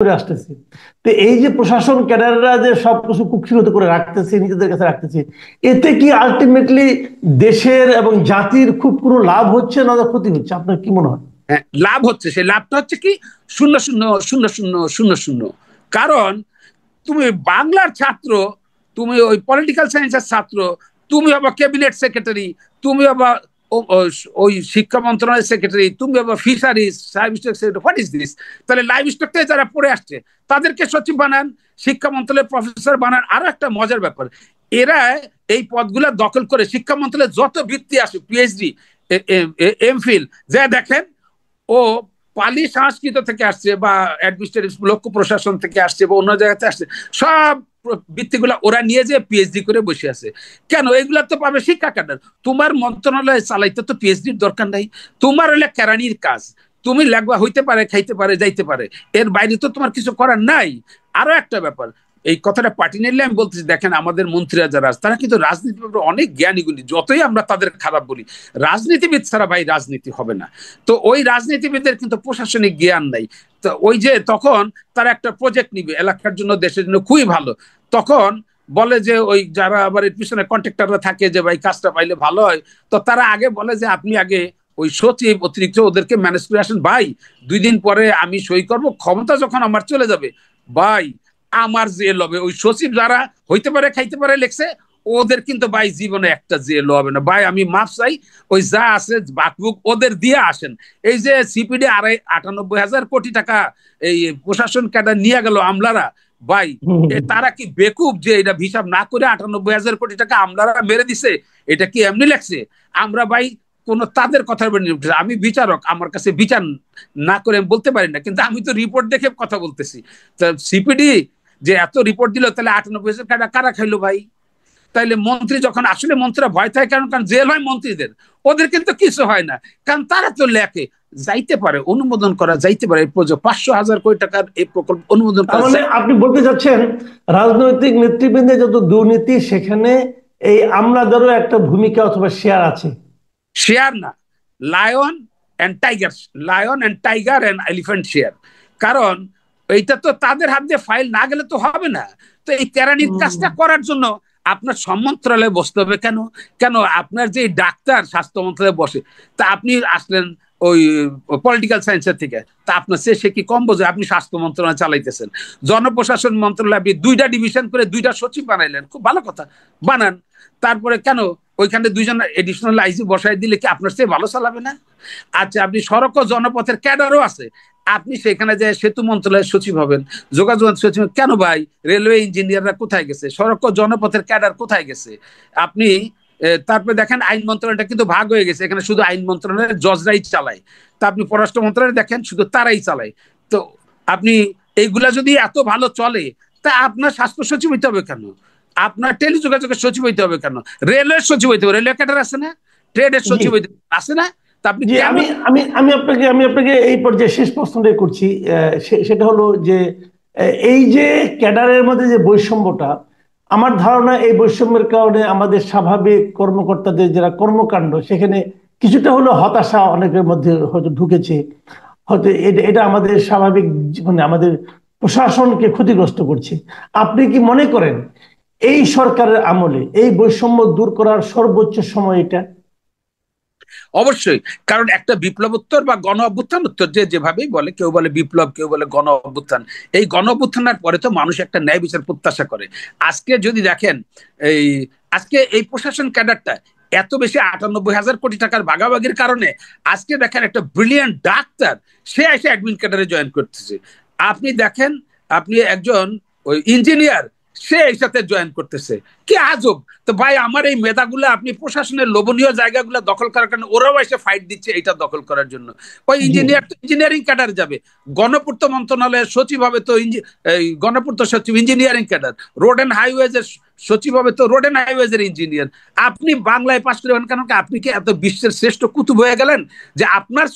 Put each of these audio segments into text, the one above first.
করে আসতেছে। তো এই যে প্রশাসন ক্যাডাররা যে সবকিছু কুক্ষিগত করে রাখতেছে, নিজেদের কাছে রাখতেছে, এতে কি আলটিমেটলি দেশের এবং জাতির খুব কোনো লাভ হচ্ছে না ক্ষতি হচ্ছে, আপনার কি মনে হয়? হ্যাঁ, লাভ হচ্ছে। সেই লাভটা হচ্ছে কি, শূন্য শূন্য শূন্য শূন্য শূন্য শূন্য। কারণ তুমি বাংলার ছাত্র, তুমি ওই পলিটিক্যাল সায়েন্সের ছাত্র, তুমি আবার ক্যাবিনেট সেক্রেটারি, তুমি আবার ওই শিক্ষা মন্ত্রণালয়ের সেক্রেটারি, তুমি আবার fisheries live stock secretary. What is this? তাহলে লাইভ স্টক থেকে যারা পড়ে আসছে তাদেরকে সচিব বানান, শিক্ষা মন্ত্রণালয়ের প্রফেসর বানান। আরো একটা মজার ব্যাপার, এরা এই পদগুলা দখল করে শিক্ষা মন্ত্রণালয়ের যত বৃত্তি আসে, পিএইচডি, এমফিল, যা দেখেন ও পালি সংস্কৃত থেকে আসছে বা অ্যাডমিনিস্ট্রেটিভ লোক প্রশাসন থেকে আসছে বা অন্য জায়গাতে আসছে, সব বৃত্তিগুলা ওরা নিয়ে যে পিএইচডি করে বসে আছে। কেন? এগুলা তো পাবে শিক্ষা ক্যাডার। তোমার মন্ত্রণালয় চালাইতে তো পিএইচডির দরকার নাই। তোমার হলে কেরানির কাজ, তুমি লাগবা, হইতে পারে, খাইতে পারে, যাইতে পারে, এর বাইরে তো তোমার কিছু করার নাই। আরো একটা ব্যাপার, এই কথাটা পার্টি নিলে আমি বলতেছি, দেখেন আমাদের মন্ত্রীরা যারা তারা কিন্তু রাজনীতি ব্যাপারে অনেক জ্ঞানীগুলি, যতই আমরা তাদের খারাপ বলি, রাজনীতিবিদ ছাড়া ভাই রাজনীতি হবে না। তো ওই রাজনীতিবিদের কিন্তু প্রশাসনিক জ্ঞান নাই। তো ওই যে তখন তারা একটা প্রজেক্ট নিবে এলাকার জন্য, দেশের জন্য খুবই ভালো, তখন বলে যে ওই যারা আবার এর পিছনে কন্ট্রাক্টররা থাকে যে ভাই কাজটা পাইলে ভালো হয়, তো তারা আগে বলে যে আপনি আগে ওই সচিব অতিরিক্ত ওদেরকে ম্যানেজ করে আসেন ভাই, 2 দিন পরে আমি সই করব, ক্ষমতা যখন আমার চলে যাবে ভাই আমার জেল হবে। ওই সচিব যারা হইতে পারে, খাইতে পারে লেখছে, ওদের কিন্তু ভাই জীবনে একটা জেল হবে না ভাই, আমি মাফ চাই। ওই যা আছে বাকবুক ওদের দিয়ে আসেন। এই যে সিপিডি 98,000 কোটি টাকা এই প্রশাসন ক্যাডার নিয়ে গেল আমলারা, ভাই তারা কি বেকুব যে এটা হিসাব না করে 98,000 কোটি টাকা আমলারা মেরে দিছে? এটা কি এমনি লাগছে? আমরা ভাই কোন তাদের কথা, আমি বিচারক, আমার কাছে বিচার না করে আমি বলতে পারি না, কিন্তু আমি তো রিপোর্ট দেখে কথা বলতেছি। সিপিডি যে এত রিপোর্ট দিল, তাহলে 98,000 টাকা কারা খাইলো ভাই? তাইলে মন্ত্রী যখন আসলে, মন্ত্রীরা ভয় থাকে কারণ, কারণ জেল হয় মন্ত্রীদের, ওদের কিন্তু কিছু হয় না, কারণ তারা তো লেখে যাইতে পারে, অনুমোদন করা যাইতে পারে। 500,000 কোটি টাকার এই প্রকল্প অনুমোদন করা মানে আপনি বলতে চাচ্ছেন রাজনৈতিক নেতৃবৃন্দের যত দুর্নীতি সেখানে এই আমলাদেরও একটা ভূমিকা অথবা শেয়ার আছে। শেয়ার না, lion and tiger, lion and tiger and elephant শেয়ার। কারণ এইটা তো তাদের হাত দিয়ে ফাইল না গেলে তো হবে না। তো এই কেরানির কাজটা করার জন্য আপনার সব মন্ত্রণালয়ে বসতে হবে কেন? কেন আপনার যে ডাক্তার স্বাস্থ্য মন্ত্রণালয়ে বসে, তা আপনি আসলেন ওই পলিটিক্যাল সায়েন্সের থেকে, তা আপনার সে কি কম বোঝে? আপনি স্বাস্থ্য মন্ত্রণালয় চালাইতেছেন, জনপ্রশাসন মন্ত্রণালয় আপনি 2টা ডিভিশন করে 2টা সচিব বানাইলেন, খুব ভালো কথা, বানান। তারপরে কেন ওইখানে 2জন এডিশনাল আইজি বসাই দিলে কি আপনার চেয়ে ভালো চালাবে না? আচ্ছা, আপনি সড়ক ও জনপথের ক্যাডারও আছে, আপনি সেখানে যে সেতু মন্ত্রণালয়ের সচিব হবেন, যোগাযোগ সচিব কেন ভাই? রেলওয়ে ইঞ্জিনিয়াররা কোথায় গেছে? সড়ক ও জনপথের ক্যাডার কোথায় গেছে? আপনি তারপরে দেখেন আইন মন্ত্রণালয়টা কিন্তু ভাগ হয়ে গেছে, এখানে শুধু আইন মন্ত্রণালয়ের জজরাই চালায়। তা আপনি পররাষ্ট্র মন্ত্রণালয় দেখেন শুধু তারাই চালায়। তো আপনি এইগুলা যদি এত ভালো চলে, তা আপনার স্বাস্থ্য সচিব হইতে হবে কেন? আপনার টেলিযোগাযোগের সচিব হইতে হবে কেন? রেলওয়ের সচিব হইতে হবে, রেলওয়ে ক্যাডার আছে না? ট্রেডের জি সচিব হইতে আছে না? তা আপনি জি, কেন? আমি আপনাকে এই পর্যায়ে শেষ প্রশ্নটাই করছি। সেটা হলো যে এই যে ক্যাডারের মধ্যে যে বৈষম্যটা, আমার ধারণা এই বৈষম্যের কারণে আমাদের স্বাভাবিক কর্মকর্তাদের যারা কর্মকাণ্ড সেখানে কিছুটা হলো হতাশা অনেকের মধ্যে হয়তো ঢুকেছে। হয়তো এটা এটা আমাদের স্বাভাবিক জীবনে আমাদের প্রশাসনকে ক্ষতিগ্রস্ত করছে। আপনি কি মনে করেন এই সরকারের আমলে এই বৈষম্য দূর করার সর্বোচ্চ সময় এটা? অবশ্যই। কারণ একটা বিপ্লবোত্তর বা গণ অভ্যুত্থানোত্তর, যে যেভাবেই বলে, কেউ বলে বিপ্লব, কেউ বলে গণ অভ্যুত্থান, এই গণ অভ্যুত্থানের পরে তো মানুষ একটা ন্যায় বিচার প্রত্যাশা করে। আজকে যদি দেখেন এই আজকে এই প্রশাসন ক্যাডারটা এত বেশি 98,000 কোটি টাকার ভাগাভাগির কারণে আজকে দেখেন একটা ব্রিলিয়ান্ট ডাক্তার সে এসে অ্যাডমিন ক্যাডারে জয়েন করতেছে। আপনি দেখেন, আপনি একজন ওই ইঞ্জিনিয়ার সে এই সাথে জয়েন করতেছে, কি আজব! তো ভাই আমার এই মেধাগুলো আপনি প্রশাসনের লোভনীয় জায়গাগুলো দখল করার কারণে ওরাও এসে ফাইট দিচ্ছে এটা দখল করার জন্য। ওই জি ইঞ্জিনিয়ার তো ইঞ্জিনিয়ারিং ক্যাডার যাবে, গণপূর্ত মন্ত্রণালয়ের সচিব হবে তো এই গণপূর্ত সচিব engineering cadre, road and highways এর সচিব হবে তো রোড এন্ড হাইওয়েজ এর ইঞ্জিনিয়ার। আপনি বাংলায় পাশ করবেন কেন? আপনি কি এত বিশ্বের শ্রেষ্ঠ কুতুব হয়ে গেলেন যে আপনার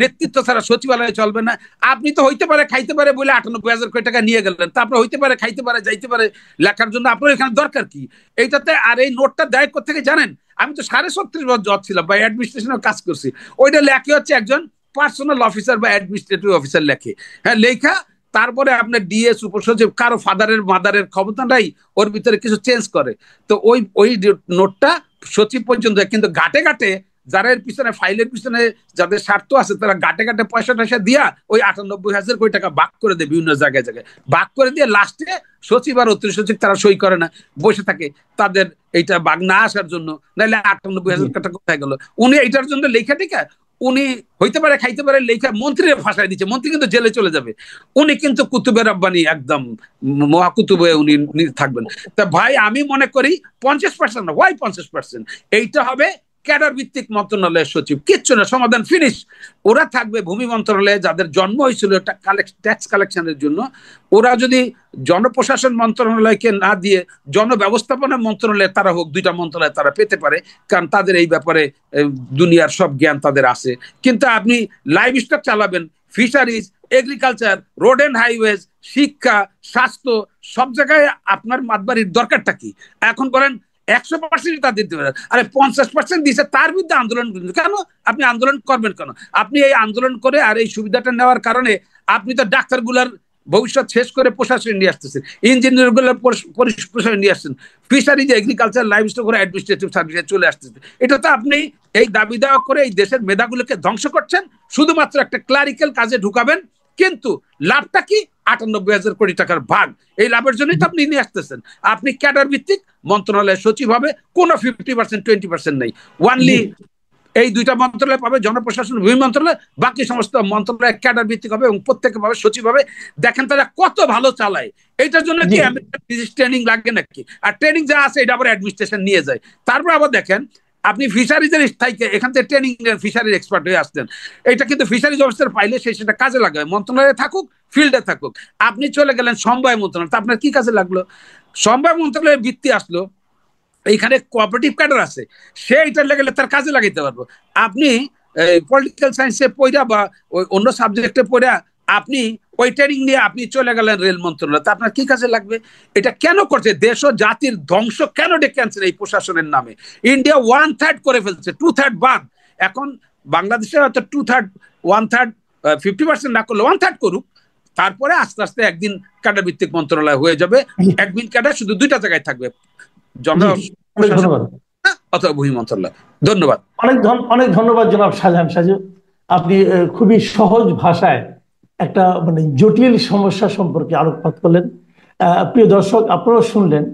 নেতৃত্ব ছাড়া সচিবালয় চলবে না? আপনি তো হইতে পারে, খাইতে পারে বলে 98,000 কোটি টাকা নিয়ে গেলেন, তারপর হইতে পারে, খাইতে পারে, যাইতে পারে লেখার জন্য আপনার এখানে দরকার কি এইটাতে? আর এই নোটটা দেয় কোথেকে জানেন? আমি তো 36.5 বছর জজ ছিলাম বা অ্যাডমিনিস্ট্রেশনের কাজ করছি। ওইটা লেখে হচ্ছে একজন পার্সোনাল অফিসার বা অ্যাডমিনিস্ট্রেটিভ অফিসার লেখে, হ্যাঁ লেখা, তারপরে আপনার ডিএস উপসচিব কারো ফাদারের মাদারের ক্ষমতা নাই, ওর ভিতরে কিছু চেঞ্জ করে, তো ওই ওই নোটটা সচিব পর্যন্ত, কিন্তু ঘাটে ঘাটে যারা এর পিছনে ফাইলের পিছনে যাদের স্বার্থ আছে তারা ঘাটে ঘাটে পয়সা টয়সা দিয়া ওই 98,000 কোটি টাকা ভাগ করে দেয় বিভিন্ন জায়গায় জায়গায়, ভাগ করে দিয়ে লাস্টে সচিব আর অতিরিক্ত সচিব তারা সই করে না, বসে থাকে তাদের এইটা ভাগ না আসার জন্য, নাহলে 98,000 টাকা কোথায় গেল। উনি এইটার জন্য লেখা টেখা উনি হইতে পারে খাইতে পারে লেখা মন্ত্রীর ভাষায় দিচ্ছে, মন্ত্রী কিন্তু জেলে চলে যাবে, উনি কিন্তু কুতুবের রব্বানি একদম মহাকুতুবে উনি থাকবেন। তা ভাই আমি মনে করি 50% না, ওয়াই 50%, এইটা হবে ক্যাডার ভিত্তিক মন্ত্রণালয়ের সচিব, কিচ্ছু না, সমাধান ফিনিশ। ওরা থাকবে ভূমি মন্ত্রণালয়ে, যাদের জন্ম হয়েছিল ট্যাক্স কালেকশনের জন্য, ওরা যদি জনপ্রশাসন মন্ত্রণালয়কে না দিয়ে জনব্যবস্থাপনা মন্ত্রণালয়ে তারা হোক, দুইটা মন্ত্রণালয় তারা পেতে পারে, কারণ তাদের এই ব্যাপারে দুনিয়ার সব জ্ঞান তাদের আছে। কিন্তু আপনি লাইভ স্টক চালাবেন, fisheries, agriculture, road and highways, শিক্ষা, স্বাস্থ্য, সব জায়গায় আপনার মাতবাড়ির দরকারটা কি? এখন বলেন 100% তা দিতে পারেন, আরে 50% দিচ্ছে, তার বিরুদ্ধে আন্দোলন কেন? আপনি আন্দোলন করবেন কেন? আপনি এই আন্দোলন করে আর এই সুবিধাটা নেওয়ার কারণে আপনি তো ডাক্তারগুলার ভবিষ্যৎ শেষ করে প্রশাসনে নিয়ে আসতেছেন, ইঞ্জিনিয়ার গুলোর প্রশাসনে নিয়ে আসছেন, ফিশারিজ, এগ্রিকালচার, লাইভ স্টক করে অ্যাডমিনিস্ট্রেটিভ সার্ভিসে চলে আসতেছে। এটা তো আপনি এই দাবি দেওয়া করে এই দেশের মেধাগুলোকে ধ্বংস করছেন, শুধুমাত্র একটা ক্লারিক্যাল কাজে ঢুকাবেন, কিন্তু লাভটা কি? 98,000 কোটি টাকার ভাগ, এই লাভের জন্যই তো আপনি নিয়ে আসতেছেন। আপনি ক্যাডার ভিত্তিক মন্ত্রণালয়ের সচিব হবে, কোনো 50% 20% নেই, ওয়ানলি এই দুইটা মন্ত্রণালয় পাবে, জনপ্রশাসন ভূমি মন্ত্রণালয়, বাকি সমস্ত মন্ত্রণালয় ক্যাডার ভিত্তিক হবে এবং প্রত্যেকে পাবে সচিব হবে। দেখেন তারা কত ভালো চালায়, এইটার জন্য কি ট্রেনিং লাগে নাকি? আর ট্রেনিং যা আছে এটা আবার অ্যাডমিনিস্ট্রেশন নিয়ে যায়। তারপর আবার দেখেন আপনি ফিশারিজের স্থায়ীকে এখান থেকে ট্রেনিং ফিশারিজ এক্সপার্ট হয়ে আসতেন, এটা কিন্তু ফিশারিজ অফিসার পাইলে সে সেটা কাজে লাগাবে, মন্ত্রণালয়ে থাকুক, ফিল্ডে থাকুক। আপনি চলে গেলেন সমবায় মন্ত্রণালয়, তা আপনার কি কাজে লাগলো? সমবায় মন্ত্রণালয়ের বৃত্তি আসলো, এইখানে কোঅপারেটিভ ক্যাডার আছে, সে এটা লাগালে তার কাজে লাগাইতে পারবো। আপনি পলিটিক্যাল সায়েন্সে পড়া বা ওই অন্য সাবজেক্টে পড়া আপনি ওই ট্রেনিং নিয়ে আপনি চলে গেলেন রেল মন্ত্রণালয়, তা আপনার কি কাজে লাগবে? এটা কেন করছে? দেশ ও জাতির ধ্বংস কেন ডেকে আনছে এই প্রশাসনের নামে? ইন্ডিয়া 1/3 করে ফেলছে, 2/3 বাদ। এখন বাংলাদেশে হয়তো 2/3 1/3 50% না করলে 1/3 করুক, তারপরে আস্তে আস্তে একদিন ক্যাডার ভিত্তিক মন্ত্রণালয় হয়ে যাবে, একদিন ক্যাডার শুধু দুইটা জায়গায় থাকবে, অথবা ভূমি মন্ত্রণালয়। ধন্যবাদ। অনেক ধন্যবাদ জনাব শাহজাহান সাজু, আপনি খুবই সহজ ভাষায় একটা মানে জটিল সমস্যা সম্পর্কে আলোকপাত করলেন। প্রিয় দর্শক, আপনারাও শুনলেন